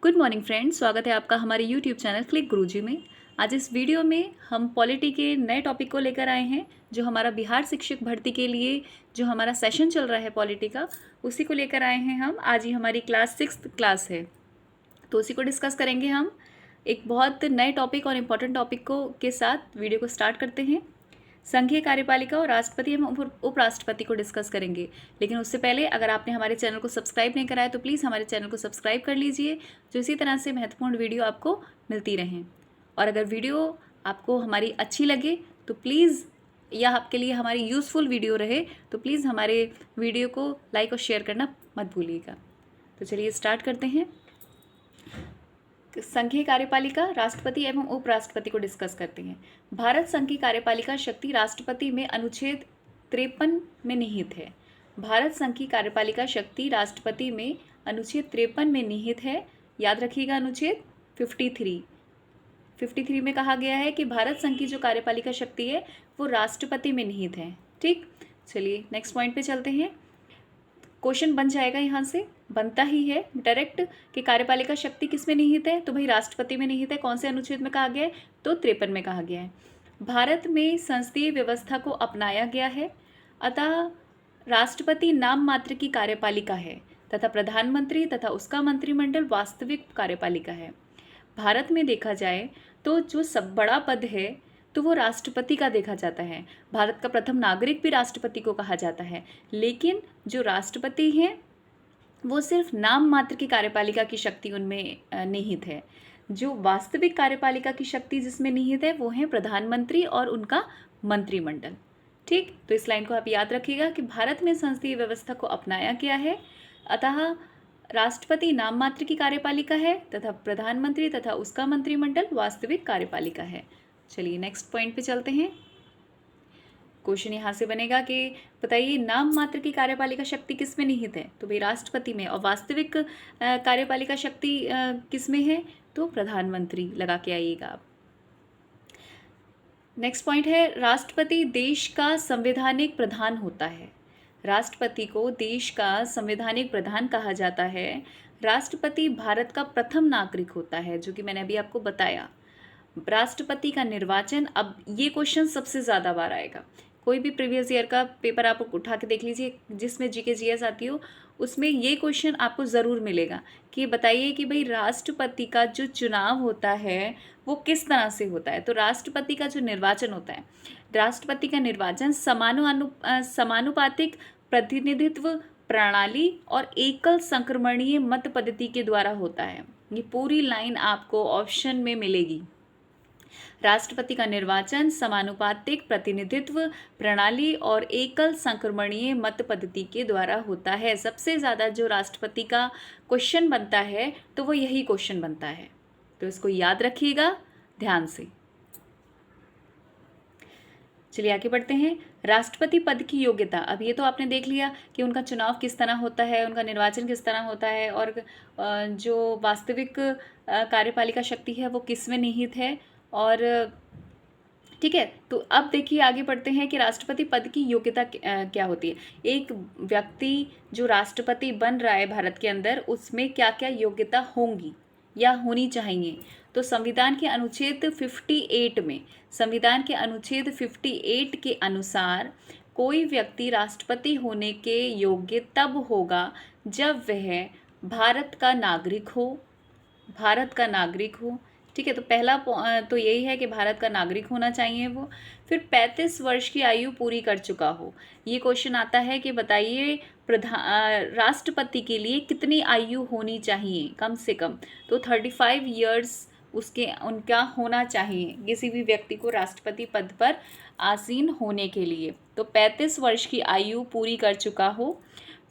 Good morning friends, स्वागत है आपका हमारे यूट्यूब चैनल क्लिक गुरुजी में। आज इस वीडियो में हम पॉलिटी के नए टॉपिक को लेकर आए हैं, जो हमारा बिहार शिक्षक भर्ती के लिए जो हमारा सेशन चल रहा है पॉलिटी का, उसी को लेकर आए हैं हम। आज ही हमारी क्लास 6th क्लास है, तो उसी को डिस्कस करेंगे हम। एक बहुत नए टॉपिक और इम्पॉर्टेंट टॉपिक को के साथ वीडियो को स्टार्ट करते हैं। संघीय कार्यपालिका और राष्ट्रपति एवं उपराष्ट्रपति को डिस्कस करेंगे, लेकिन उससे पहले अगर आपने हमारे चैनल को सब्सक्राइब नहीं करा है तो प्लीज़ हमारे चैनल को सब्सक्राइब कर लीजिए, जो इसी तरह से महत्वपूर्ण वीडियो आपको मिलती रहें। और अगर वीडियो आपको हमारी अच्छी लगे तो प्लीज़, या आपके लिए हमारी यूज़फुल वीडियो रहे तो प्लीज़ हमारे वीडियो को लाइक और शेयर करना मत भूलिएगा। तो चलिए स्टार्ट करते हैं। संघीय कार्यपालिका, राष्ट्रपति एवं उपराष्ट्रपति को डिस्कस करते हैं। भारत संघ की कार्यपालिका शक्ति राष्ट्रपति में अनुच्छेद 53 में निहित है। भारत संघ की कार्यपालिका शक्ति राष्ट्रपति में अनुच्छेद 53 में निहित है। याद रखिएगा, अनुच्छेद 53 में कहा गया है कि भारत संघ की जो कार्यपालिका शक्ति है वो राष्ट्रपति में निहित है। ठीक, चलिए नेक्स्ट पॉइंट पे चलते हैं। क्वेश्चन बन जाएगा, यहाँ से बनता ही है डायरेक्ट कि कार्यपालिका शक्ति किस में निहित है, तो भाई राष्ट्रपति में निहित है। कौन से अनुच्छेद में कहा गया है, तो 53 में कहा गया है। भारत में संसदीय व्यवस्था को अपनाया गया है, अतः राष्ट्रपति नाम मात्र की कार्यपालिका है तथा प्रधानमंत्री तथा उसका मंत्रिमंडल वास्तविक कार्यपालिका है। भारत में देखा जाए तो जो सब बड़ा पद है तो वो राष्ट्रपति का देखा जाता है। भारत का प्रथम नागरिक भी राष्ट्रपति को कहा जाता है, लेकिन जो राष्ट्रपति हैं वो सिर्फ नाम मात्र की कार्यपालिका की शक्ति उनमें निहित है। जो वास्तविक कार्यपालिका की शक्ति जिसमें निहित है वो है प्रधानमंत्री और उनका मंत्रिमंडल। ठीक, तो इस लाइन को आप याद रखिएगा कि भारत में संसदीय व्यवस्था को अपनाया गया है, अतः राष्ट्रपति नाम मात्र की कार्यपालिका है तथा प्रधानमंत्री तथा उसका मंत्रिमंडल वास्तविक कार्यपालिका है। चलिए नेक्स्ट पॉइंट पे चलते हैं। क्वेश्चन यहाँ से बनेगा कि बताइए नाम मात्र की कार्यपालिका शक्ति किस में निहित है, तो भाई राष्ट्रपति में। और वास्तविक कार्यपालिका शक्ति किस में है, तो प्रधानमंत्री लगा के आइएगा आप। नेक्स्ट पॉइंट है, राष्ट्रपति देश का संवैधानिक प्रधान होता है। राष्ट्रपति को देश का संवैधानिक प्रधान कहा जाता है। राष्ट्रपति भारत का प्रथम नागरिक होता है, जो कि मैंने अभी आपको बताया। राष्ट्रपति का निर्वाचन, अब ये क्वेश्चन सबसे ज़्यादा बार आएगा। कोई भी प्रीवियस ईयर का पेपर आप उठा के देख लीजिए जिसमें जीके जीएस आती हो, उसमें ये क्वेश्चन आपको ज़रूर मिलेगा कि बताइए कि भाई राष्ट्रपति का जो चुनाव होता है वो किस तरह से होता है। तो राष्ट्रपति का जो निर्वाचन होता है, राष्ट्रपति का निर्वाचन समानुपातिक प्रतिनिधित्व प्रणाली और एकल संक्रमणीय मत पद्धति के द्वारा होता है। ये पूरी लाइन आपको ऑप्शन में मिलेगी। राष्ट्रपति का निर्वाचन समानुपातिक प्रतिनिधित्व प्रणाली और एकल संक्रमणीय मत पद्धति के द्वारा होता है। सबसे ज़्यादा जो राष्ट्रपति का क्वेश्चन बनता है तो वो यही क्वेश्चन बनता है, तो इसको याद रखिएगा ध्यान से। चलिए आगे बढ़ते हैं। राष्ट्रपति पद की योग्यता, अब ये तो आपने देख लिया कि उनका चुनाव किस तरह होता है, उनका निर्वाचन किस तरह होता है, और जो वास्तविक कार्यपालिका शक्ति है वो किस में निहित है। और ठीक है, तो अब देखिए आगे बढ़ते हैं कि राष्ट्रपति पद की योग्यता क्या होती है। एक व्यक्ति जो राष्ट्रपति बन रहा है भारत के अंदर, उसमें क्या क्या योग्यता होंगी या होनी चाहिए। तो संविधान के अनुच्छेद 58 के अनुसार कोई व्यक्ति राष्ट्रपति होने के योग्य तब होगा जब वह भारत का नागरिक हो। ठीक है, तो पहला तो यही है कि भारत का नागरिक होना चाहिए वो। फिर 35 वर्ष की आयु पूरी कर चुका हो। ये क्वेश्चन आता है कि बताइए राष्ट्रपति के लिए कितनी आयु होनी चाहिए कम से कम, तो 35 इयर्स उनका होना चाहिए किसी भी व्यक्ति को राष्ट्रपति पद पर आसीन होने के लिए। तो 35 वर्ष की आयु पूरी कर चुका हो।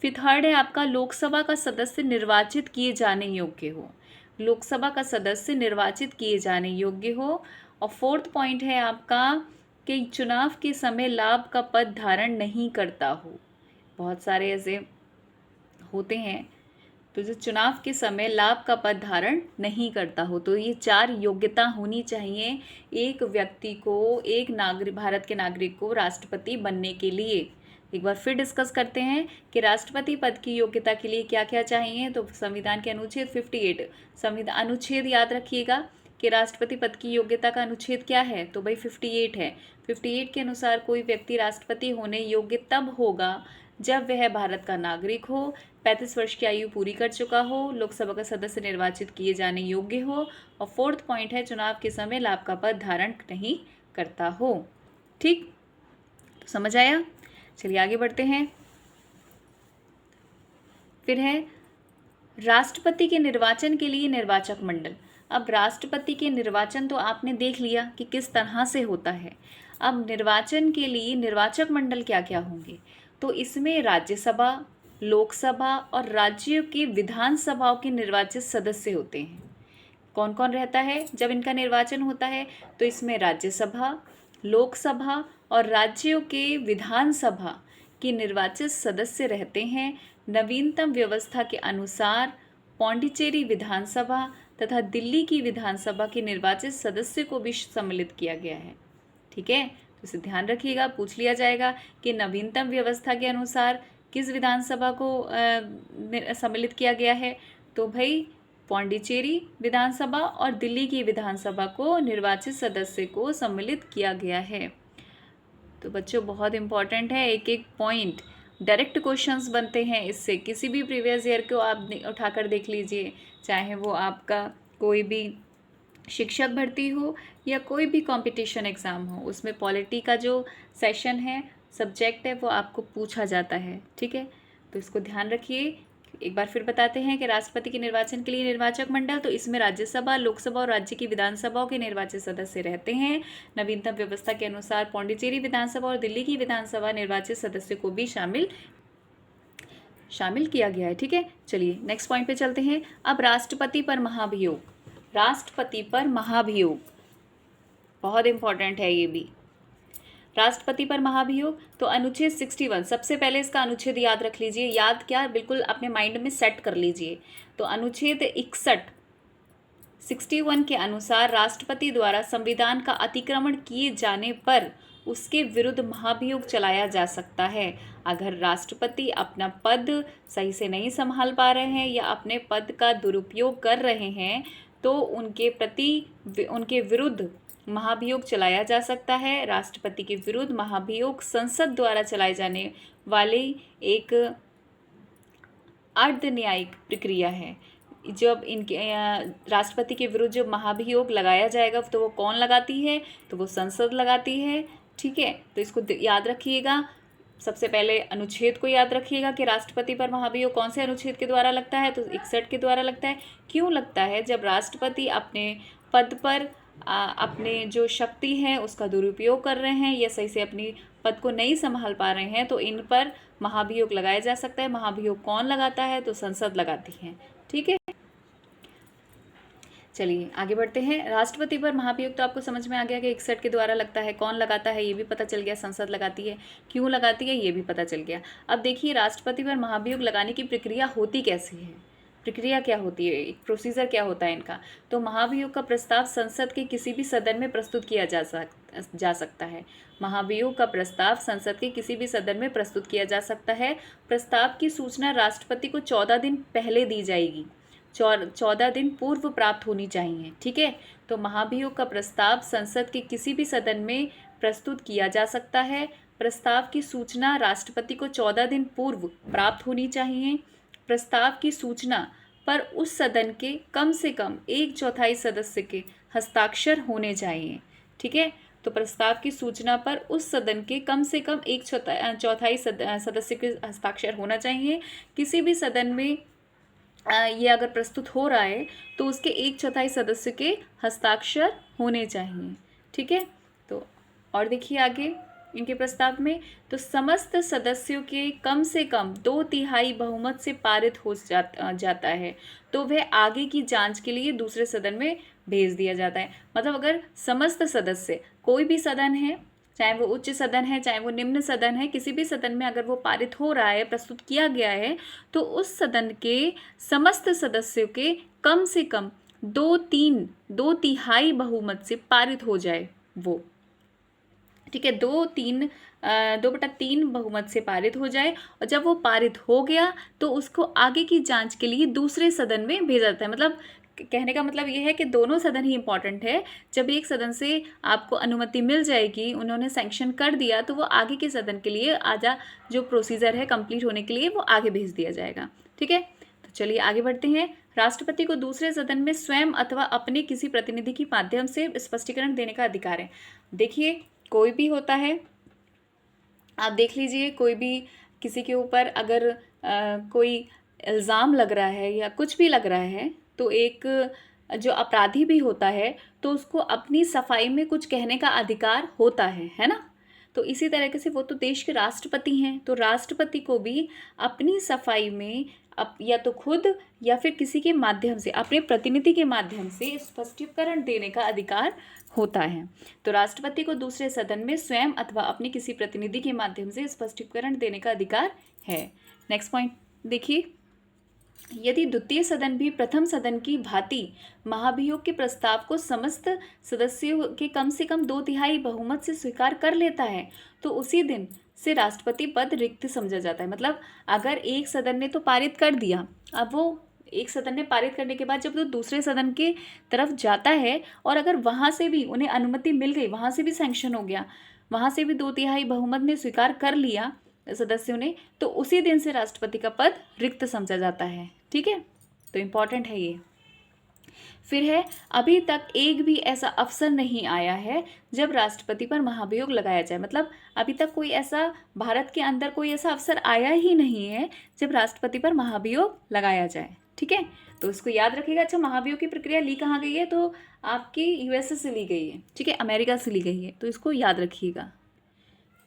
फिर थर्ड है आपका लोकसभा का सदस्य निर्वाचित किए जाने योग्य हो। लोकसभा का सदस्य निर्वाचित किए जाने योग्य हो। और फोर्थ पॉइंट है आपका कि चुनाव के समय लाभ का पद धारण नहीं करता हो। बहुत सारे ऐसे होते हैं तो जो चुनाव के समय लाभ का पद धारण नहीं करता हो। तो ये 4 योग्यता होनी चाहिए एक व्यक्ति को, एक भारत के नागरिक को राष्ट्रपति बनने के लिए। एक बार फिर डिस्कस करते हैं कि राष्ट्रपति पद की योग्यता के लिए क्या क्या चाहिए। तो संविधान के अनुच्छेद 58, संविधान अनुच्छेद याद रखिएगा कि राष्ट्रपति पद की योग्यता का अनुच्छेद क्या है, तो भाई 58 है। 58 के अनुसार कोई व्यक्ति राष्ट्रपति होने योग्य तब होगा जब वह भारत का नागरिक हो, 35 वर्ष की आयु पूरी कर चुका हो, लोकसभा का सदस्य निर्वाचित किए जाने योग्य हो, और फोर्थ पॉइंट है चुनाव के समय लाभ का पद धारण नहीं करता हो। ठीक, तो समझ आया। चलिए आगे बढ़ते हैं। फिर है राष्ट्रपति के निर्वाचन के लिए निर्वाचक मंडल। अब राष्ट्रपति के निर्वाचन तो आपने देख लिया कि किस तरह से होता है। अब निर्वाचन के लिए निर्वाचक मंडल क्या क्या होंगे, तो इसमें राज्यसभा, लोकसभा और राज्यों की विधानसभाओं के निर्वाचित सदस्य होते हैं। कौन कौन रहता है जब इनका निर्वाचन होता है, तो इसमें राज्यसभा, लोकसभा और राज्यों के विधानसभा के निर्वाचित सदस्य रहते हैं। नवीनतम व्यवस्था के अनुसार पौंडीचेरी विधानसभा तथा दिल्ली की विधानसभा के निर्वाचित सदस्य को भी सम्मिलित किया गया है। ठीक है, तो इसे ध्यान रखिएगा, पूछ लिया जाएगा कि नवीनतम व्यवस्था के अनुसार किस विधानसभा को सम्मिलित किया गया है, तो भाई पौंडीचेरी विधानसभा और दिल्ली की विधानसभा को निर्वाचित सदस्य को सम्मिलित किया गया है। तो बच्चों बहुत इंपॉर्टेंट है, एक एक पॉइंट डायरेक्ट क्वेश्चंस बनते हैं इससे। किसी भी प्रीवियस ईयर को आप उठाकर देख लीजिए, चाहे वो आपका कोई भी शिक्षक भर्ती हो या कोई भी कंपटीशन एग्ज़ाम हो, उसमें पॉलिटी का जो सेशन है, सब्जेक्ट है, वो आपको पूछा जाता है। ठीक है, तो इसको ध्यान रखिए। एक बार फिर बताते हैं कि राष्ट्रपति के निर्वाचन के लिए निर्वाचक मंडल, तो इसमें राज्यसभा, लोकसभा और राज्य की विधानसभाओं के निर्वाचित सदस्य रहते हैं। नवीनतम व्यवस्था के अनुसार पौंडीचेरी विधानसभा और दिल्ली की विधानसभा निर्वाचित सदस्य को भी शामिल किया गया है। ठीक है, चलिए नेक्स्ट पॉइंट पे चलते हैं। अब राष्ट्रपति पर महाभियोग। राष्ट्रपति पर महाभियोग बहुत इंपॉर्टेंट है ये भी। राष्ट्रपति पर महाभियोग, तो अनुच्छेद 61, सबसे पहले इसका अनुच्छेद याद रख लीजिए। याद क्या, बिल्कुल अपने माइंड में सेट कर लीजिए। तो अनुच्छेद 61 के अनुसार राष्ट्रपति द्वारा संविधान का अतिक्रमण किए जाने पर उसके विरुद्ध महाभियोग चलाया जा सकता है। अगर राष्ट्रपति अपना पद सही से नहीं संभाल पा रहे हैं या अपने पद का दुरुपयोग कर रहे हैं, तो उनके विरुद्ध महाभियोग चलाया जा सकता है। राष्ट्रपति के विरुद्ध महाभियोग संसद द्वारा चलाए जाने वाली एक अर्ध न्यायिक प्रक्रिया है। जब इनके राष्ट्रपति के विरुद्ध जब महाभियोग लगाया जाएगा, तो वो कौन लगाती है, तो वो संसद लगाती है। ठीक है, तो इसको याद रखिएगा। सबसे पहले अनुच्छेद को याद रखिएगा कि राष्ट्रपति पर महाभियोग कौन से अनुच्छेद के द्वारा लगता है, तो 61 के द्वारा लगता है। क्यों लगता है, जब राष्ट्रपति अपने पद पर अपने जो शक्ति है उसका दुरुपयोग कर रहे हैं या सही से अपनी पद को नहीं संभाल पा रहे हैं, तो इन पर महाभियोग लगाया जा सकता है। महाभियोग कौन लगाता है, तो संसद लगाती है। ठीक है, चलिए आगे बढ़ते हैं। राष्ट्रपति पर महाभियोग तो आपको समझ में आ गया कि 61 के द्वारा लगता है। कौन लगाता है ये भी पता चल गया, संसद लगाती है। क्यों लगाती है ये भी पता चल गया। अब देखिए राष्ट्रपति पर महाभियोग लगाने की प्रक्रिया होती कैसी है, प्रक्रिया क्या होती है, एक प्रोसीजर क्या होता है इनका। तो महाभियोग का प्रस्ताव संसद के किसी भी सदन में प्रस्तुत किया जा सकता है। महाभियोग का प्रस्ताव संसद के किसी भी सदन में प्रस्तुत किया जा सकता है। प्रस्ताव की सूचना राष्ट्रपति को 14 दिन पहले दी जाएगी, 14 दिन पूर्व प्राप्त होनी चाहिए। ठीक है, तो महाभियोग का प्रस्ताव संसद के किसी भी सदन में प्रस्तुत किया जा सकता है। प्रस्ताव की सूचना राष्ट्रपति को 14 दिन पूर्व प्राप्त होनी चाहिए। प्रस्ताव की सूचना पर उस सदन के कम से कम 1/4 सदस्य के हस्ताक्षर होने चाहिए। ठीक है, तो प्रस्ताव की सूचना पर उस सदन के कम से कम 1/4 सदस्य के हस्ताक्षर होना चाहिए। किसी भी सदन में ये अगर प्रस्तुत हो रहा है तो उसके 1/4 सदस्य के हस्ताक्षर होने चाहिए। ठीक है, तो और देखिए आगे इनके प्रस्ताव में, तो समस्त सदस्यों के कम से कम 2/3 बहुमत से पारित हो जाता है, तो वह आगे की जांच के लिए दूसरे सदन में भेज दिया जाता है। मतलब अगर समस्त सदस्य, कोई भी सदन है, चाहे वो उच्च सदन है चाहे वो निम्न सदन है, किसी भी सदन में अगर वो पारित हो रहा है, प्रस्तुत किया गया है, तो उस सदन के समस्त सदस्यों के कम से कम 2/3 बहुमत से पारित हो जाए वो। ठीक है, 2/3 बहुमत से पारित हो जाए, और जब वो पारित हो गया तो उसको आगे की जांच के लिए दूसरे सदन में भेजा जाता है। मतलब कहने का मतलब ये है कि दोनों सदन ही इंपॉर्टेंट है। जब एक सदन से आपको अनुमति मिल जाएगी, उन्होंने सैंक्शन कर दिया, तो वो आगे के सदन के लिए जो प्रोसीजर है कंप्लीट होने के लिए वो आगे भेज दिया जाएगा। ठीक है, तो चलिए आगे बढ़ते हैं। राष्ट्रपति को दूसरे सदन में स्वयं अथवा अपने किसी प्रतिनिधि के माध्यम से स्पष्टीकरण देने का अधिकार है। देखिए, कोई भी होता है, आप देख लीजिए, कोई भी किसी के ऊपर अगर कोई इल्ज़ाम लग रहा है या कुछ भी लग रहा है, तो एक जो अपराधी भी होता है तो उसको अपनी सफाई में कुछ कहने का अधिकार होता है ना। तो इसी तरीके से वो तो देश के राष्ट्रपति हैं, तो राष्ट्रपति को भी अपनी सफाई में या तो खुद या फिर किसी के माध्यम से, अपने प्रतिनिधि के माध्यम से स्पष्टीकरण देने का अधिकार होता है। तो राष्ट्रपति को दूसरे सदन में स्वयं अथवा अपने किसी प्रतिनिधि के माध्यम से स्पष्टीकरण देने का अधिकार है। नेक्स्ट पॉइंट देखिए, यदि द्वितीय सदन भी प्रथम सदन की भांति महाभियोग के प्रस्ताव को समस्त सदस्यों के कम से कम 2/3 बहुमत से स्वीकार कर लेता है, तो उसी दिन से राष्ट्रपति पद रिक्त समझा जाता है। मतलब अगर एक सदन ने तो पारित कर दिया, अब वो एक सदन ने पारित करने के बाद जब वो दूसरे सदन के तरफ जाता है, और अगर वहाँ से भी उन्हें अनुमति मिल गई, वहाँ से भी सैंक्शन हो गया, वहाँ से भी 2/3 बहुमत ने स्वीकार कर लिया सदस्यों ने, तो उसी दिन से राष्ट्रपति का पद रिक्त समझा जाता है। ठीक है, तो इम्पॉर्टेंट है ये। फिर है, अभी तक एक भी ऐसा अवसर नहीं आया है जब राष्ट्रपति पर महाभियोग लगाया जाए। मतलब अभी तक कोई ऐसा, भारत के अंदर कोई ऐसा अवसर आया ही नहीं है जब राष्ट्रपति पर महाभियोग लगाया जाए। ठीक है, तो इसको याद रखिएगा। अच्छा, महाभियोग की प्रक्रिया ली कहाँ गई है? तो आपकी यूएसए से ली गई है, ठीक है, अमेरिका से ली गई है, तो इसको याद रखिएगा।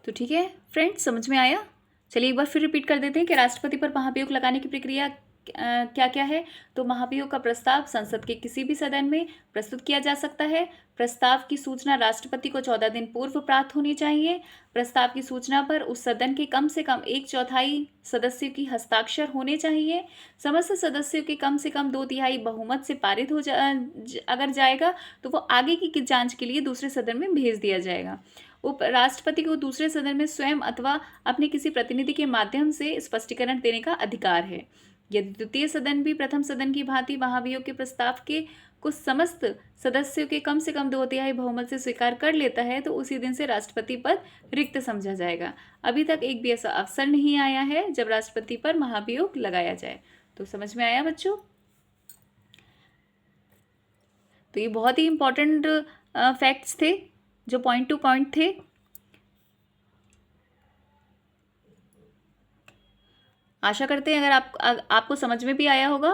तो ठीक है फ्रेंड्स, समझ में आया? चलिए एक बार फिर रिपीट कर देते हैं कि राष्ट्रपति पर महाभियोग लगाने की प्रक्रिया क्या क्या है। तो महाभियोग का प्रस्ताव संसद के किसी भी सदन में प्रस्तुत किया जा सकता है। प्रस्ताव की सूचना राष्ट्रपति को 14 दिन पूर्व प्राप्त होनी चाहिए। प्रस्ताव की सूचना पर उस सदन के कम से कम 1/4 सदस्यों की हस्ताक्षर होने चाहिए। समस्त सदस्यों के कम से कम 2/3 बहुमत से पारित अगर जाएगा तो वो आगे की जांच के लिए दूसरे सदन में भेज दिया जाएगा। राष्ट्रपति को दूसरे सदन में स्वयं अथवा अपने किसी प्रतिनिधि के माध्यम से स्पष्टीकरण देने का अधिकार है। यदि द्वितीय सदन भी प्रथम सदन की भांति महाभियोग के प्रस्ताव के कुछ समस्त सदस्यों के कम से कम 2/3 बहुमत से स्वीकार कर लेता है, तो उसी दिन से राष्ट्रपति पद रिक्त समझा जाएगा। अभी तक एक भी ऐसा अवसर नहीं आया है जब राष्ट्रपति पर महाभियोग लगाया जाए। तो समझ में आया बच्चों? तो ये बहुत ही इंपॉर्टेंट फैक्ट्स थे जो पॉइंट टू पॉइंट थे। आशा करते हैं अगर आपको समझ में भी आया होगा,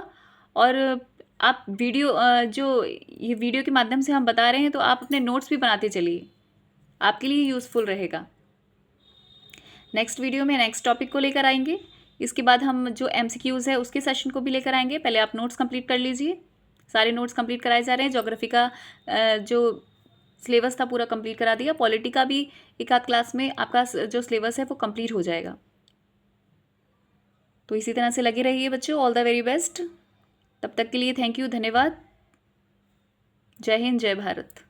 और आप जो ये वीडियो के माध्यम से हम बता रहे हैं, तो आप अपने नोट्स भी बनाते चलिए, आपके लिए यूज़फुल रहेगा। नेक्स्ट वीडियो में नेक्स्ट टॉपिक को लेकर आएंगे। इसके बाद हम जो MCQs है उसके सेशन को भी लेकर आएंगे। पहले आप नोट्स कंप्लीट कर लीजिए, सारे नोट्स कंप्लीट कराए जा रहे हैं। ज्योग्राफी का जो सिलेबस था पूरा कंप्लीट करा दिया। पॉलिटी का भी एक आध क्लास में आपका जो सिलेबस है वो कंप्लीट हो जाएगा। तो इसी तरह से लगे रहिए बच्चों। All the very best. तब तक के लिए थैंक यू, धन्यवाद। जय हिंद, जय भारत।